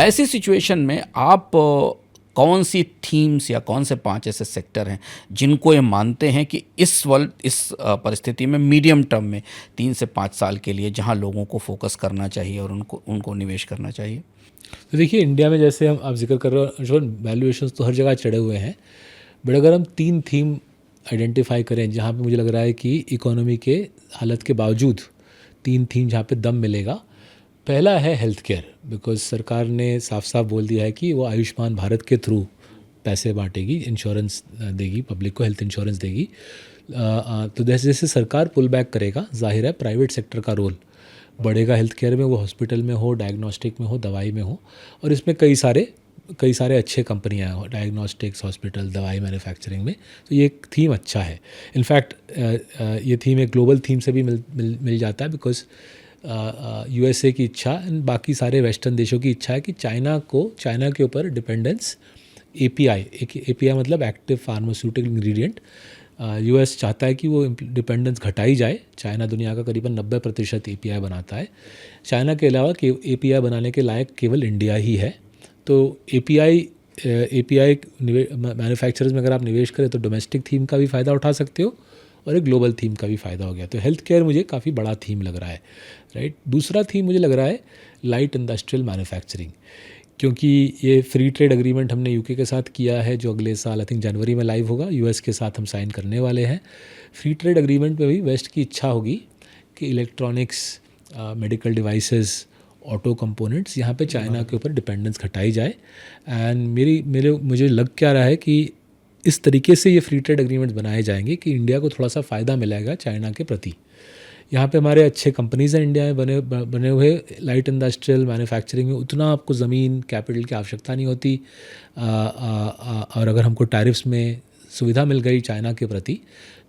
ऐसी सिचुएशन में आप कौन सी थीम्स या कौन से 5 ऐसे सेक्टर हैं जिनको ये मानते हैं कि इस परिस्थिति में मीडियम टर्म में 3 से 5 साल के लिए जहां लोगों को फोकस करना चाहिए और उनको निवेश करना चाहिए? तो देखिए, इंडिया में जैसे हम आप जिक्र कर रहे हो जो वैल्यूएशंस तो हर जगह चढ़े हुए हैं, बट अगर हम 3 थीम आइडेंटिफाई करें जहाँ पे मुझे लग रहा है कि इकोनॉमी के हालत के बावजूद 3 थीम जहाँ पे दम मिलेगा। पहला है हेल्थ केयर, बिकॉज सरकार ने साफ साफ बोल दिया है कि वो आयुष्मान भारत के थ्रू पैसे बांटेगी, इंश्योरेंस देगी, पब्लिक को हेल्थ इंश्योरेंस देगी। तो जैसे जैसे सरकार पुल बैक करेगा, जाहिर है प्राइवेट सेक्टर का रोल बढ़ेगा हेल्थ केयर में, वो हॉस्पिटल में हो, डायग्नोस्टिक में हो, दवाई में हो। और इसमें कई सारे अच्छे कंपनियां हैं, डायग्नोस्टिक्स, हॉस्पिटल, दवाई मैन्युफैक्चरिंग में। तो ये एक थीम अच्छा है। इनफैक्ट ये थीम एक ग्लोबल थीम से भी मिल जाता है, बिकॉज यूएसए की इच्छा एंड बाकी सारे वेस्टर्न देशों की इच्छा है कि चाइना के ऊपर डिपेंडेंस एपीआई मतलब एक्टिव फार्मास्यूटिकल इंग्रेडिएंट, यूएस चाहता है कि वो डिपेंडेंस घटाई जाए। चाइना दुनिया का करीबन 90% एपीआई बनाता है। चाइना के अलावा एपीआई बनाने के लायक केवल इंडिया ही है। तो एपीआई मैन्युफैक्चरर्स में अगर आप निवेश करें तो डोमेस्टिक थीम का भी फ़ायदा उठा सकते हो और एक ग्लोबल थीम का भी फ़ायदा हो गया। तो हेल्थ केयर मुझे काफ़ी बड़ा थीम लग रहा है, राइट। दूसरा थीम मुझे लग रहा है लाइट इंडस्ट्रियल मैन्युफैक्चरिंग, क्योंकि ये फ्री ट्रेड एग्रीमेंट हमने यूके के साथ किया है जो अगले साल आई थिंक जनवरी में लाइव होगा। यूएस के साथ हम साइन करने वाले हैं। फ्री ट्रेड एग्रीमेंट में भी वेस्ट की इच्छा होगी कि electronics, medical devices, auto components, यहाँ पे चाइना के ऊपर डिपेंडेंस घटाई जाए। एंड मुझे लग क्या रहा है कि इस तरीके से ये फ्री ट्रेड एग्रीमेंट्स बनाए जाएंगे कि इंडिया को थोड़ा सा फ़ायदा मिलेगा चाइना के प्रति। यहाँ पे हमारे अच्छे कंपनीज़ हैं इंडिया में बने हुए लाइट इंडस्ट्रियल मैन्युफैक्चरिंग में। उतना आपको ज़मीन कैपिटल की आवश्यकता नहीं होती। और अगर हमको टैरिफ्स में सुविधा मिल गई चाइना के प्रति,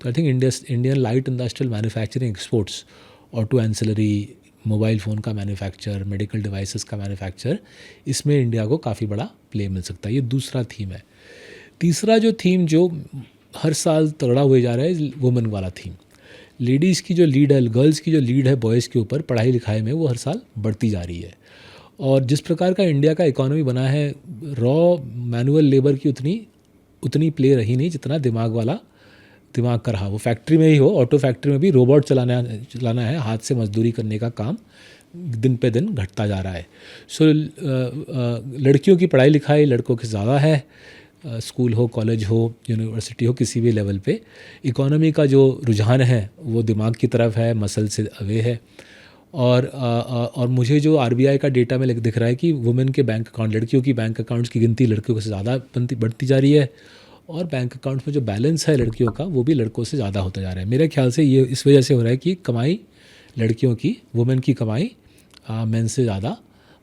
तो I think Indian light industrial manufacturing exports, auto ancillary, mobile phone का मैन्युफैक्चर, मेडिकल डिवाइसेस का मैन्युफैक्चर, इसमें इंडिया को काफ़ी बड़ा प्ले मिल सकता है। ये दूसरा थीम है। तीसरा जो थीम जो हर साल तगड़ा हुए जा रहा है, वुमेन वाला थीम। लेडीज़ की जो लीड है, गर्ल्स की जो लीड है बॉयज़ के ऊपर पढ़ाई लिखाई में, वो हर साल बढ़ती जा रही है। और जिस प्रकार का इंडिया का इकोनॉमी बना है, रॉ मैनुअल लेबर की उतनी प्ले रही नहीं जितना दिमाग का रहा। वो फैक्ट्री में ही हो, ऑटो फैक्ट्री में भी रोबोट चलाना है, हाथ से मजदूरी करने का काम दिन पे दिन घटता जा रहा है। सो लड़कियों की पढ़ाई लिखाई लड़कों की ज़्यादा है। स्कूल हो, कॉलेज हो, यूनिवर्सिटी हो, किसी भी लेवल पे इकोनॉमी का जो रुझान है वो दिमाग की तरफ है, मसल से अवे है। और मुझे जो आरबीआई का डेटा में दिख रहा है कि वुमेन के बैंक अकाउंट, लड़कियों की बैंक अकाउंट्स की गिनती लड़कियों से ज़्यादा बढ़ती जा रही है, और बैंक अकाउंट्स में जो बैलेंस है लड़कियों का वो भी लड़कों से ज़्यादा होता जा रहा है। मेरे ख्याल से ये इस वजह से हो रहा है कि कमाई लड़कियों की, वुमेन की कमाई मेन से ज़्यादा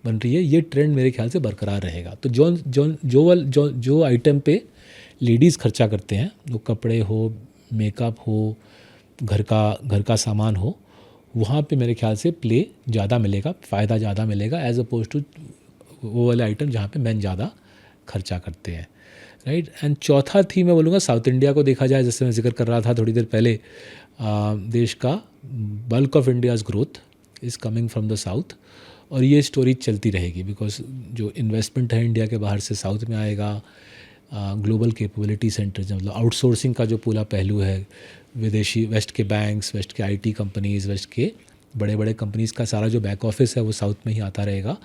बन रही है। ये ट्रेंड मेरे ख्याल से बरकरार रहेगा। तो जो आइटम पे लेडीज़ खर्चा करते हैं, वो कपड़े हो, मेकअप हो, घर का सामान हो, वहाँ पे मेरे ख्याल से प्ले ज़्यादा मिलेगा, फ़ायदा ज़्यादा मिलेगा, एज अपोज टू वो वाले आइटम जहाँ पे मैन ज़्यादा खर्चा करते हैं, राइट। एंड चौथा थीम मैं बोलूँगा साउथ इंडिया को देखा जाए, जैसे मैं जिक्र कर रहा था थोड़ी देर पहले, देश का bulk of India's growth is coming from the south. और ये स्टोरी चलती रहेगी, बिकॉज जो इन्वेस्टमेंट है इंडिया के बाहर से साउथ में आएगा। ग्लोबल कैपेबिलिटी सेंटर, मतलब आउटसोर्सिंग का जो पूरा पहलू है, विदेशी वेस्ट के बैंक्स, वेस्ट के आईटी कंपनीज़, वेस्ट के बड़े बड़े कंपनीज़ का सारा जो बैक ऑफिस है वो साउथ में ही आता रहेगा।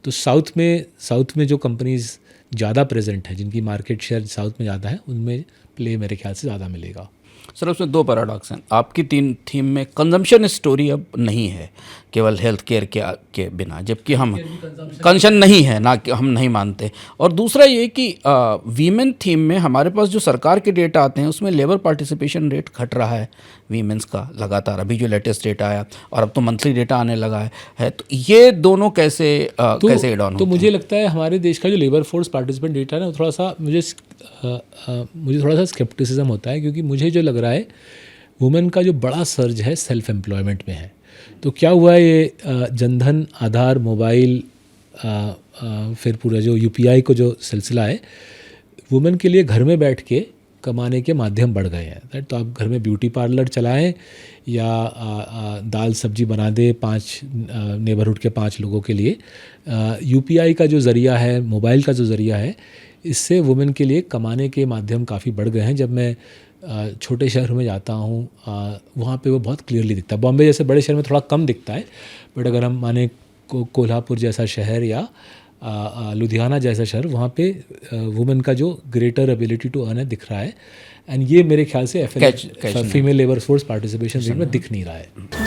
तो साउथ में जो कंपनीज़ ज़्यादा प्रेजेंट है, जिनकी मार्केट शेयर साउथ में ज़्यादा है, उनमें प्ले मेरे ख्याल से ज़्यादा मिलेगा। सर, उसमें 2 पैराडॉक्स हैं। आपकी 3 थीम में कंजम्पशन स्टोरी अब नहीं है केवल हेल्थ केयर के बिना, जबकि हम कंजम्पशन नहीं है ना, कि हम नहीं मानते। और दूसरा ये कि वीमेन थीम में हमारे पास जो सरकार के डेटा आते हैं उसमें लेबर पार्टिसिपेशन रेट घट रहा है वीमेंस का लगातार। अभी जो लेटेस्ट डेटा आया, और अब तो मंथली डेटा आने लगा है। तो ये दोनों कैसे एड ऑन होते तो मुझे हैं? लगता है हमारे देश का जो लेबर फोर्स पार्टिसिपेंट डेटा है ना, थोड़ा सा मुझे थोड़ा सा स्केप्टिसिज्म होता है, क्योंकि मुझे जो लग रहा है वुमेन का जो बड़ा सर्ज है सेल्फ एम्प्लॉयमेंट में है। तो क्या हुआ है, ये जनधन, आधार, मोबाइल, फिर पूरा जो यूपीआई को जो सिलसिला है, वुमेन के लिए घर में बैठ के कमाने के माध्यम बढ़ गए हैं, राइट। तो आप घर में ब्यूटी पार्लर चलाएं या दाल सब्जी बना दे 5 नेबरहुड के 5 लोगों के लिए, यूपीआई का जो ज़रिया है, मोबाइल का जो ज़रिया है, इससे वुमेन के लिए कमाने के माध्यम काफ़ी बढ़ गए हैं। जब मैं छोटे शहर में जाता हूँ वहाँ पे वो बहुत क्लियरली दिखता है। बॉम्बे जैसे बड़े शहर में थोड़ा कम दिखता है, बट अगर हम माने कोल्हापुर जैसा शहर या लुधियाना जैसा शहर, वहाँ पे वुमेन का जो ग्रेटर एबिलिटी टू अर्न है दिख रहा है। एंड ये मेरे ख्याल से female labour force participation rate में दिख नहीं रहा है।